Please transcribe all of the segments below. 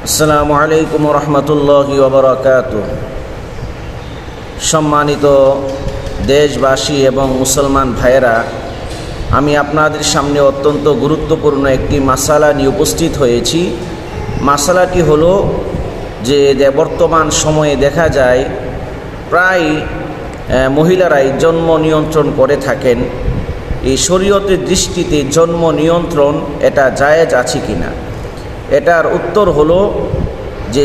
আসসালামু আলাইকুম রহমতুল্লাহি ওয়া বারাকাতুহু। সম্মানিত দেশবাসী এবং মুসলমান ভাইয়েরা, আমি আপনাদের সামনে অত্যন্ত গুরুত্বপূর্ণ একটি মাসালা নিয়ে উপস্থিত হয়েছি। মাসালাটি হলো যে বর্তমান সময়ে দেখা যায় প্রায় মহিলারাই জন্ম নিয়ন্ত্রণ করে থাকেন। এই শরীয়তের দৃষ্টিতে জন্ম নিয়ন্ত্রণ এটা জায়েজ আছে কিনা? এটার উত্তর হলো যে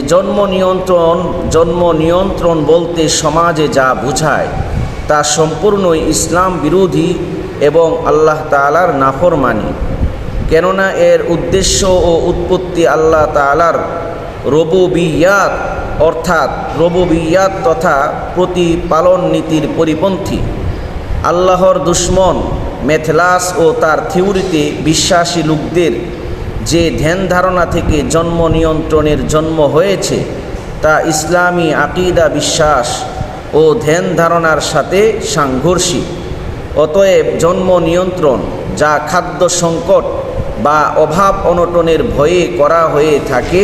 জন্ম নিয়ন্ত্রণ বলতে সমাজে যা বোঝায় তা সম্পূর্ণই ইসলাম বিরোধী এবং আল্লাহ তাআলার নাফরমানি। কেননা এর উদ্দেশ্য ও উৎপত্তি আল্লাহ তাআলার রুবুবিয়্যাত অর্থাৎ রুবুবিয়্যাত তথা প্রতিপালন নীতির পরিপন্থী। আল্লাহর দুশমন মেথলাস ও তার থিওরিতে বিশ্বাসী লোকদের যে ধ্যান ধারণা থেকে জন্ম নিয়ন্ত্রণের জন্ম হয়েছে তা ইসলামী আকিদা বিশ্বাস ও ধ্যান ধারণার সাথে সাংঘর্ষিক। অতএব জন্ম নিয়ন্ত্রণ যা খাদ্য সংকট বা অভাব অনটনের ভয়ে করা হয়ে থাকে,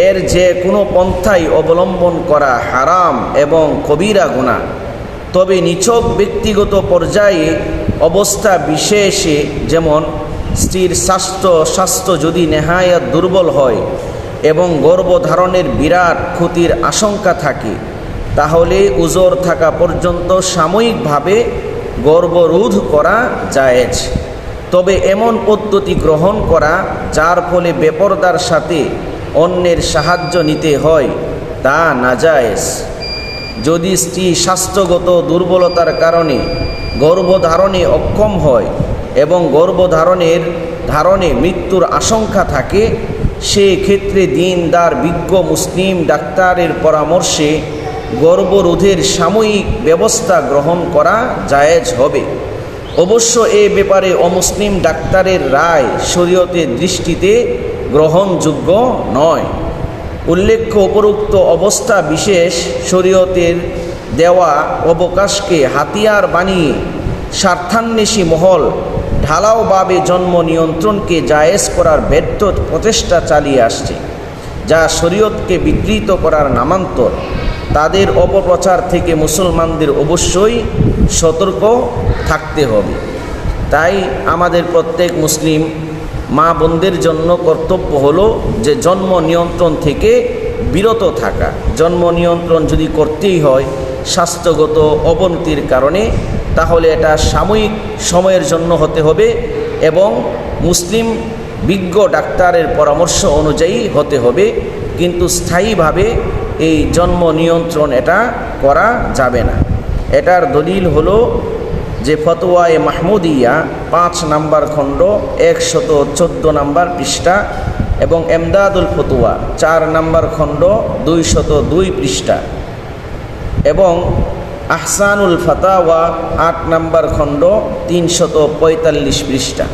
এর যে কোনো পন্থাই অবলম্বন করা হারাম এবং কবিরা গুনাহ। তবে নিছক ব্যক্তিগত পর্যায়ে অবস্থা বিশেষে, যেমন স্ত্রীর স্বাস্থ্য যদি নেহায়াত দুর্বল হয় এবং গর্ভধারণের বিরাট ক্ষতির আশঙ্কা থাকে, তাহলে উজর থাকা পর্যন্ত সাময়িকভাবে গর্ভরোধ করা জায়েজ। তবে এমন পদ্ধতি গ্রহণ করা যার ফলে বেপরদার সাথে অন্যের সাহায্য নিতে হয় তা নাজায়েজ। যদি স্ত্রী স্বাস্থ্যগত দুর্বলতার কারণে গর্ভধারণে অক্ষম হয় এবং গর্ভধারণে মৃত্যুর আশঙ্কা থাকে, সেক্ষেত্রে দিনদার বিজ্ঞ মুসলিম ডাক্তারের পরামর্শে গর্ভরোধের সাময়িক ব্যবস্থা গ্রহণ করা জায়েজ হবে। অবশ্য এ ব্যাপারে অমুসলিম ডাক্তারের রায় শরীয়তের দৃষ্টিতে গ্রহণযোগ্য নয়। উল্লেখ্য, উপরোক্ত অবস্থা বিশেষ শরীয়তের দেওয়া অবকাশকে হাতিয়ার বানিয়ে স্বার্থান্বেষী মহল ঢালাওভাবে জন্ম নিয়ন্ত্রণকে জায়েজ করার ব্যর্থ প্রচেষ্টা চালিয়ে আসছে, যা শরীয়তকে বিকৃত করার নামান্তর। তাদের অপপ্রচার থেকে মুসলমানদের অবশ্যই সতর্ক থাকতে হবে। তাই আমাদের প্রত্যেক মুসলিম মা বোনদের জন্য কর্তব্য হলো যে জন্ম নিয়ন্ত্রণ থেকে বিরত থাকা। জন্ম নিয়ন্ত্রণ যদি করতেই হয় স্বাস্থ্যগত অবনতির কারণে, তাহলে এটা সাময়িক সময়ের জন্য হতে হবে এবং মুসলিম বিজ্ঞ ডাক্তারের পরামর্শ অনুযায়ী হতে হবে। কিন্তু স্থায়ীভাবে এই জন্ম নিয়ন্ত্রণ এটা করা যাবে না। এটার দলিল হলো যে ফতোয়ায়ে মাহমুদিয়া 5 নম্বর খণ্ড 114 নম্বর পৃষ্ঠা এবং এমদাদুল ফতোয়া 4 নম্বর খণ্ড 202 পৃষ্ঠা এবং আহসানুল ফাতাওয়া 8 নম্বর খণ্ড 345 পৃষ্ঠা।